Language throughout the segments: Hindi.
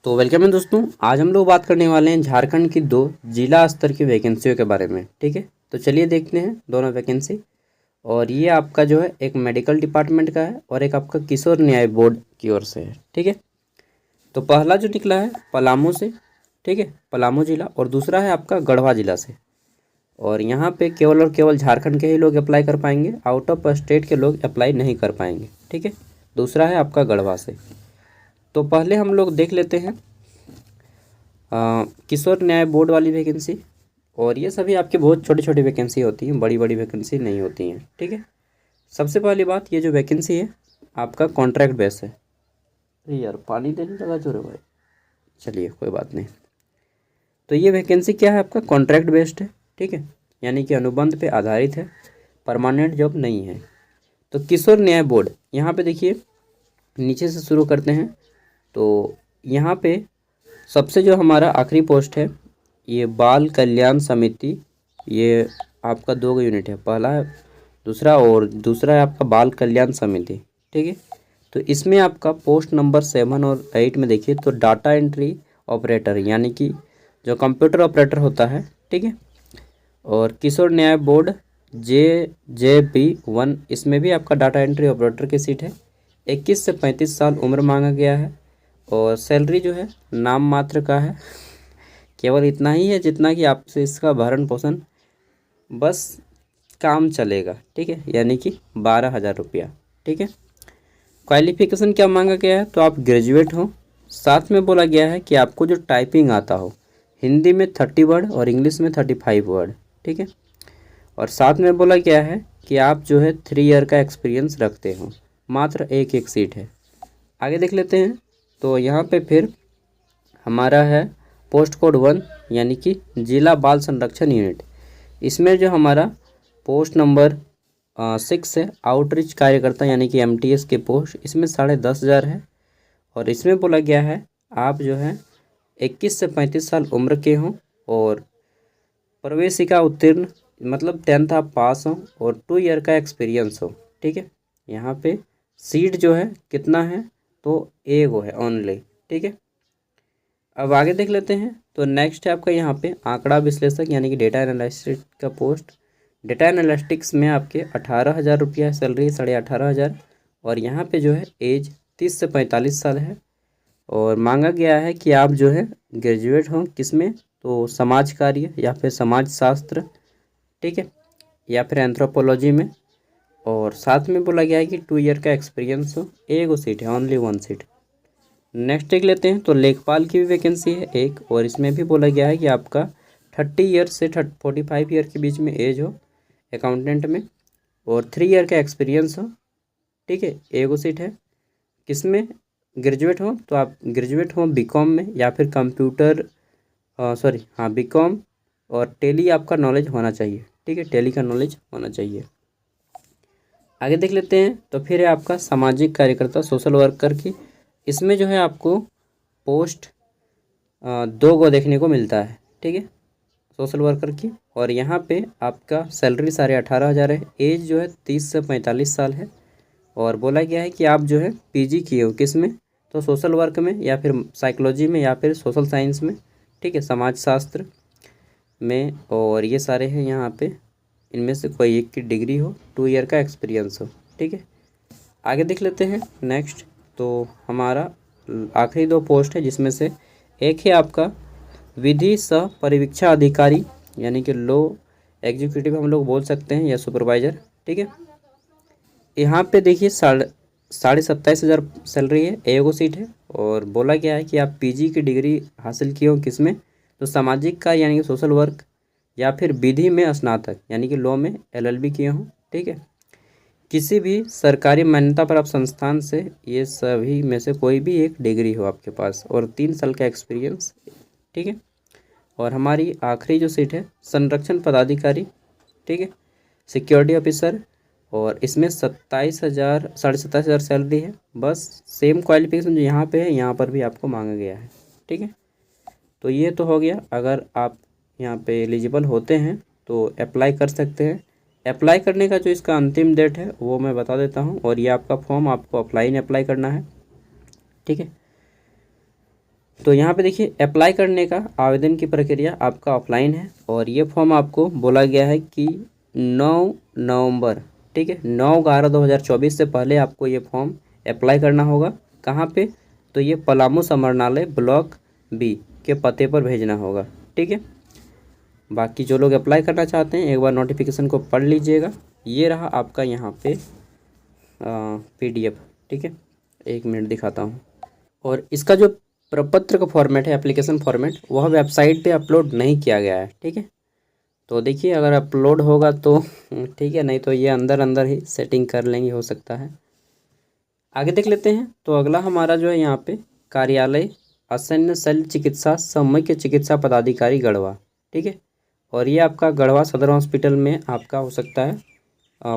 तो वेलकम है दोस्तों। आज हम लोग बात करने वाले हैं झारखंड की दो जिला स्तर की वैकेंसियों के बारे में। ठीक है, तो चलिए देखते हैं दोनों वैकेंसी। और ये आपका जो है एक मेडिकल डिपार्टमेंट का है और एक आपका किशोर न्याय बोर्ड की ओर से है। ठीक है, तो पहला जो निकला है पलामू से, ठीक है, पलामू जिला, और दूसरा है आपका गढ़वा जिला से। और यहाँ पे केवल और केवल झारखंड के ही लोग अप्लाई कर पाएंगे, आउट ऑफ स्टेट के लोग अप्लाई नहीं कर पाएंगे। ठीक है, दूसरा है आपका गढ़वा से। तो पहले हम लोग देख लेते हैं किशोर न्याय बोर्ड वाली वैकेंसी। और ये सभी आपके बहुत छोटी छोटी वैकेंसी होती हैं, बड़ी बड़ी वैकेंसी नहीं होती हैं। ठीक है, सबसे पहली बात, ये जो वैकेंसी है आपका कॉन्ट्रैक्ट बेस है। अरे यार पानी देने लगा जो रे भाई, चलिए कोई बात नहीं। तो ये वैकेंसी क्या है, आपका कॉन्ट्रैक्ट बेस्ड है। ठीक है, यानी कि अनुबंध पे आधारित है, परमानेंट जॉब नहीं है। तो किशोर न्याय बोर्ड, यहाँ पे देखिए नीचे से शुरू करते हैं। तो यहाँ पे सबसे जो हमारा आखिरी पोस्ट है ये बाल कल्याण समिति, ये आपका दो यूनिट है, पहला है दूसरा, और दूसरा है आपका बाल कल्याण समिति। ठीक है, तो इसमें आपका पोस्ट नंबर 7 और 8 में देखिए तो डाटा एंट्री ऑपरेटर, यानी कि जो कंप्यूटर ऑपरेटर होता है। ठीक है, और किशोर न्याय बोर्ड JJB1, इसमें भी आपका डाटा एंट्री ऑपरेटर की सीट है। 21 से 35 साल उम्र मांगा गया है। और सैलरी जो है नाम मात्र का है, केवल इतना ही है जितना कि आपसे इसका भरण पोषण बस काम चलेगा। ठीक है, यानी कि 12,000 रुपया। ठीक है, क्वालिफिकेशन क्या मांगा गया है, तो आप ग्रेजुएट हो। साथ में बोला गया है कि आपको जो टाइपिंग आता हो, हिंदी में 30 वर्ड और इंग्लिश में 35 वर्ड। ठीक है, और साथ में बोला गया है कि आप जो है 3 ईयर का एक्सपीरियंस रखते हो। मात्र एक सीट है। आगे देख लेते हैं। तो यहाँ पे फिर हमारा है पोस्ट कोड 1, यानी कि जिला बाल संरक्षण यूनिट। इसमें जो हमारा पोस्ट नंबर 6 है आउटरीच कार्यकर्ता, यानी कि MTS के पोस्ट, इसमें 10,500 है। और इसमें बोला गया है आप जो है 21 से 35 साल उम्र के हों और प्रवेशिका उत्तीर्ण, मतलब 10th आप पास हो और 2 ईयर का एक्सपीरियंस हो। ठीक है, यहाँ पे सीट जो है कितना है, तो एगो है ओनली। ठीक है, अब आगे देख लेते हैं। तो नेक्स्ट है आपका यहाँ पे आंकड़ा विश्लेषक, यानी कि डेटा एनालिस्ट का पोस्ट। डेटा एनालिटिक्स में आपके 18,000 रुपया सैलरी, 18,500। और यहाँ पे जो है एज 30 से 45 साल है। और मांगा गया है कि आप जो है ग्रेजुएट हों किसमें, तो समाज कार्य या फिर समाज शास्त्र, ठीक है, या फिर एंथ्रोपोलॉजी में। और साथ में बोला गया है कि 2 ईयर का एक्सपीरियंस हो। एगो सीट है, ओनली 1 सीट। नेक्स्ट देख लेते हैं। तो लेखपाल की भी वैकेंसी है एक, और इसमें भी बोला गया है कि आपका 30 ईयर से 45 ईयर के बीच में एज हो अकाउंटेंट में, और 3 ईयर का एक्सपीरियंस हो। ठीक है, एगो सीट है। किसमें ग्रेजुएट हो, तो आप ग्रेजुएट हो बीकॉम में या फिर कंप्यूटर, सॉरी हाँ बीकॉम, और टेली आपका नॉलेज होना चाहिए। ठीक है, टेली का नॉलेज होना चाहिए। आगे देख लेते हैं। तो फिर है आपका सामाजिक कार्यकर्ता, सोशल वर्कर की। इसमें जो है आपको पोस्ट 2 को देखने को मिलता है। ठीक है, सोशल वर्कर की। और यहाँ पे आपका सैलरी 18,500 है। एज जो है 30 से 45 साल है। और बोला गया है कि आप जो है PG किए हो किस में, तो सोशल वर्क में या फिर साइकोलॉजी में या फिर सोशल साइंस में। ठीक है, समाज शास्त्र में। और ये सारे हैं यहाँ पे, इनमें से कोई एक की डिग्री हो, 2 ईयर का एक्सपीरियंस हो। ठीक है, आगे देख लेते हैं नेक्स्ट। तो हमारा आखिरी 2 पोस्ट है, जिसमें से एक है आपका विधि सह परिवीक्षा अधिकारी, यानी कि लो एग्जीक्यूटिव हम लोग बोल सकते हैं, या सुपरवाइजर। ठीक है, यहाँ पे देखिए 27,500 सैलरी है, एगो सीट है। और बोला गया है कि आप PG की डिग्री हासिल किए हो किसमें, तो सामाजिक कार्य यानी कि सोशल वर्क, या फिर विधि में स्नातक यानी कि लॉ में LLB किए हों। ठीक है, किसी भी सरकारी मान्यता प्राप्त संस्थान से ये सभी में से कोई भी एक डिग्री हो आपके पास, और 3 साल का एक्सपीरियंस। ठीक है, और हमारी आखिरी जो सीट है संरक्षण पदाधिकारी। ठीक है, सिक्योरिटी ऑफिसर, और इसमें 27,000 सैलरी है। बस सेम क्वालिफिकेशन जो यहाँ पे है, यहाँ पर भी आपको मांगा गया है। ठीक है, तो ये तो हो गया। अगर आप यहाँ पे एलिजिबल होते हैं तो अप्लाई कर सकते हैं। अप्लाई करने का जो इसका अंतिम डेट है वो मैं बता देता हूँ, और ये आपका फॉर्म आपको ऑफलाइन अप्लाई करना है। ठीक है, तो यहाँ पे देखिए अप्लाई करने का आवेदन की प्रक्रिया आपका ऑफलाइन है और ये फॉर्म आपको बोला गया है कि 9 नवंबर, ठीक है, 9/11/2024 से पहले आपको ये फॉर्म अप्लाई करना होगा। कहाँ पे? तो ये पलामू समरनालय ब्लॉक बी के पते पर भेजना होगा, ठीक है। बाकी जो लोग अप्लाई करना चाहते हैं एक बार नोटिफिकेशन को पढ़ लीजिएगा। ये रहा आपका यहाँ पे PDF, ठीक है। 1 मिनट दिखाता हूँ। और इसका जो प्रपत्र का फॉर्मेट है, एप्लीकेशन फॉर्मेट, वह वेबसाइट पे अपलोड नहीं किया गया है, ठीक है। तो देखिए अगर अपलोड होगा तो ठीक है, नहीं तो ये अंदर अंदर ही सेटिंग कर लेंगे, हो सकता है। आगे देख लेते हैं। तो अगला हमारा जो है यहाँ पे कार्यालय आसन्न शल्य चिकित्सा सम्मुख्य चिकित्सा पदाधिकारी गढ़वा, ठीक है। और ये आपका गढ़वा सदर हॉस्पिटल में आपका हो सकता है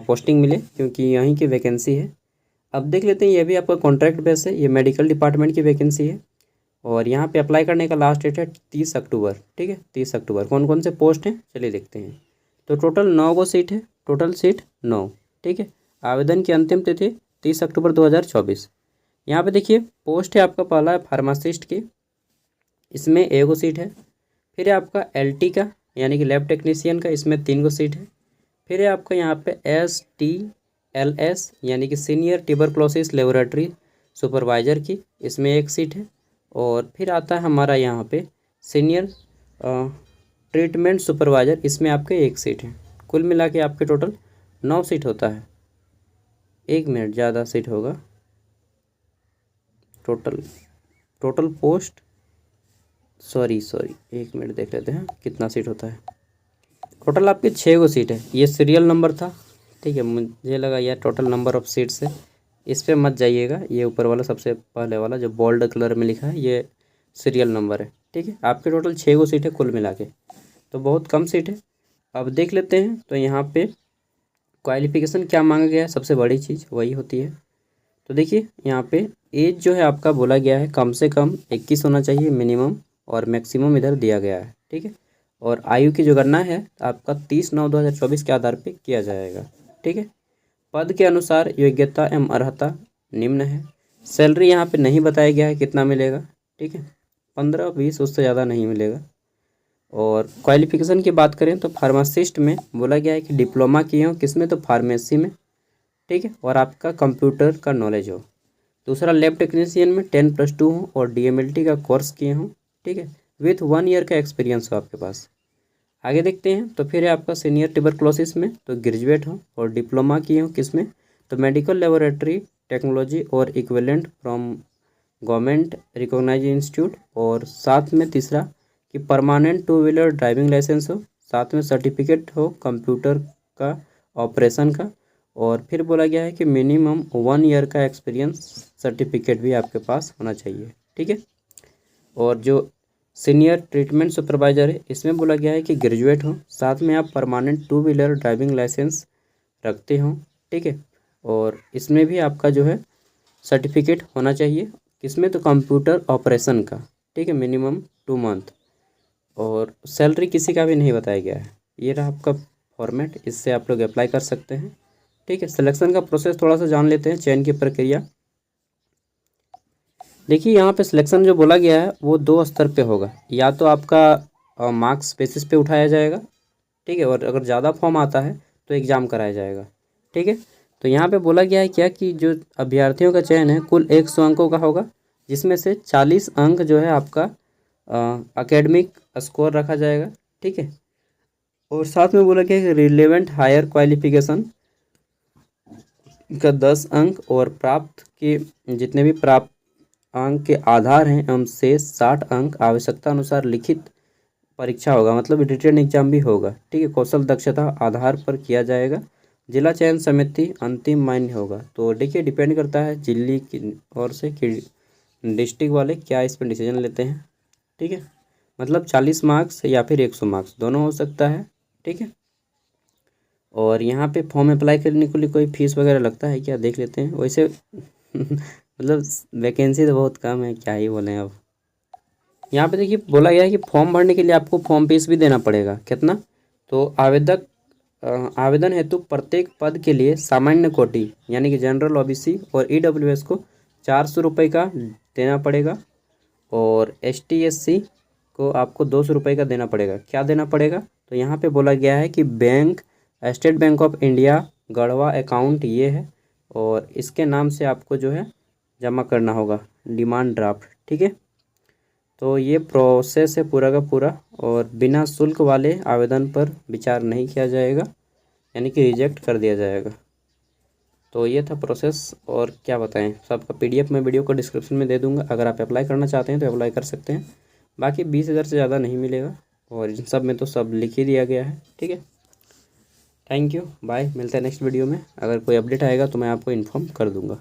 पोस्टिंग मिले, क्योंकि यहीं की वैकेंसी है। अब देख लेते हैं, ये भी आपका कॉन्ट्रैक्ट बेस है, ये मेडिकल डिपार्टमेंट की वैकेंसी है। और यहाँ पे अप्लाई करने का लास्ट डेट है 30 अक्टूबर, ठीक है, 30 अक्टूबर। कौन कौन से पोस्ट हैं चलिए देखते हैं। तो टोटल 9 गो सीट है, टोटल सीट 9, ठीक है। आवेदन की अंतिम तिथि 30 अक्टूबर 2024। यहाँ पे देखिए पोस्ट है आपका, पहला है फार्मासिस्ट की, इसमें 1 गो सीट है। फिर है आपका LT का यानी कि लैब टेक्नीशियन का, इसमें 3 गो सीट है। फिर है आपका यहाँ पे STLS यानी कि सीनियर ट्यूबरक्लोसिस लेबोरेटरी सुपरवाइजर की, इसमें 1 सीट है। और फिर आता है हमारा यहाँ पे सीनियर ट्रीटमेंट सुपरवाइजर, इसमें आपके 1 सीट है। कुल मिला के आपके टोटल 9 सीट होता है। 1 मिनट, ज़्यादा सीट होगा। टोटल पोस्ट, सॉरी 1 मिनट देख लेते हैं कितना सीट होता है। टोटल आपके 6 गो सीट है। ये सीरियल नंबर था, ठीक है, मुझे लगा यार टोटल नंबर ऑफ सीट्स है, इस पर मत जाइएगा। ये ऊपर वाला सबसे पहले वाला जो बोल्ड कलर में लिखा है ये सीरियल नंबर है, ठीक है। आपके टोटल 6 गो सीट है कुल मिला के, तो बहुत कम सीट है। अब देख लेते हैं। तो यहाँ पे क्वालिफिकेशन क्या मांगा गया है, सबसे बड़ी चीज़ वही होती है। तो देखिए यहाँ पे एज जो है आपका बोला गया है कम से कम 21 होना चाहिए मिनिमम, और मैक्सिमम इधर दिया गया है, ठीक है। और आयु की जो गणना है आपका 30/9/2024 के आधार पे किया जाएगा, ठीक है। पद के अनुसार योग्यता एवं अर्हता निम्न है। सैलरी यहाँ पे नहीं बताया गया है कितना मिलेगा, ठीक है, 15-20, उससे ज़्यादा नहीं मिलेगा। और क्वालिफिकेशन की बात करें तो फार्मासिस्ट में बोला गया है कि डिप्लोमा किए हो, किसमें? तो फार्मेसी में, ठीक है, और आपका कंप्यूटर का नॉलेज हो। दूसरा लैब टेक्नीशियन में 10+2 हो और DMLT का कोर्स किए हों, ठीक है, विथ 1 ईयर का एक्सपीरियंस हो आपके पास। आगे देखते हैं। तो फिर है आपका सीनियर ट्यूबरक्लोसिस में तो ग्रेजुएट हो और डिप्लोमा किए हो, किसमें? तो मेडिकल लेबोरेटरी टेक्नोलॉजी और equivalent from government recognised institute. और साथ में तीसरा कि परमानेंट 2 व्हीलर ड्राइविंग लाइसेंस हो, साथ में सर्टिफिकेट हो कंप्यूटर का ऑपरेशन का। और फिर बोला गया है कि मिनिमम 1 ईयर का एक्सपीरियंस सर्टिफिकेट भी आपके पास होना चाहिए, ठीक है। और जो सीनियर ट्रीटमेंट सुपरवाइजर है इसमें बोला गया है कि ग्रेजुएट हो, साथ में आप परमानेंट 2 व्हीलर ड्राइविंग लाइसेंस रखते हो, ठीक है। और इसमें भी आपका जो है सर्टिफिकेट होना चाहिए, किसमें? तो कंप्यूटर ऑपरेशन का, ठीक है, मिनिमम 2 मंथ। और सैलरी किसी का भी नहीं बताया गया है। ये रहा आपका फॉर्मेट, इससे आप लोग अप्लाई कर सकते हैं, ठीक है। सिलेक्शन का प्रोसेस थोड़ा सा जान लेते हैं, चयन की प्रक्रिया। देखिए यहाँ पे सिलेक्शन जो बोला गया है वो 2 स्तर पे होगा, या तो आपका मार्क्स बेसिस पे उठाया जाएगा, ठीक है, और अगर ज़्यादा फॉर्म आता है तो एग्ज़ाम कराया जाएगा, ठीक है। तो यहाँ पे बोला गया है क्या कि जो अभ्यर्थियों का चयन है कुल 100 अंकों का होगा, जिसमें से 40 अंक जो है आपका एकेडमिक स्कोर रखा जाएगा, ठीक है। और साथ में बोला गया है कि रिलेवेंट हायर क्वालिफिकेशन का 10 अंक, और प्राप्त के जितने भी प्राप्त अंक के आधार हैं एवं से 60 अंक आवश्यकता अनुसार लिखित परीक्षा होगा, मतलब रिटन एग्जाम भी होगा, ठीक है, कौशल दक्षता आधार पर किया जाएगा। जिला चयन समिति अंतिम मान्य होगा। तो देखिए डिपेंड करता है जिले की ओर से कि डिस्ट्रिक्ट वाले क्या इस पर डिसीजन लेते हैं, ठीक है। मतलब 40 मार्क्स या फिर 100 मार्क्स दोनों हो सकता है, ठीक है। और यहाँ पे फॉर्म अप्लाई करने के लिए कोई फीस वगैरह लगता है क्या, देख लेते हैं। वैसे मतलब वैकेंसी तो बहुत कम है, क्या ही बोलें अब। यहाँ पे देखिए बोला गया है कि फॉर्म भरने के लिए आपको फॉर्म फीस भी देना पड़ेगा, कितना? तो आवेदन हेतु प्रत्येक पद के लिए सामान्य कोटि यानी कि जनरल OBC और EWS को 400 रुपये का देना पड़ेगा। और ST SC को आपको 200 रुपये का देना पड़ेगा। क्या देना पड़ेगा? तो यहाँ पे बोला गया है कि bank state bank of India Garhwa account ये है और इसके नाम से आपको जो है जमा करना होगा डिमांड ड्राफ्ट। ठीक है, तो ये प्रोसेस है पूरा का पूरा और बिना शुल्क वाले आवेदन पर विचार नहीं किया जाएगा, यानी कि रिजेक्ट कर दिया जाएगा। तो ये था प्रोसेस और क्या बताएं, सबका PDF मैं वीडियो को डिस्क्रिप्शन में दे दूंगा। अगर आप अप्लाई करना चाहते हैं तो अप्लाई कर सकते हैं। बाकी 20,000 से ज़्यादा नहीं मिलेगा और इन सब में तो सब लिख ही दिया गया है। ठीक है, थैंक यू, बाय, मिलते हैं नेक्स्ट वीडियो में। अगर कोई अपडेट आएगा तो मैं आपको इन्फॉर्म कर दूँगा।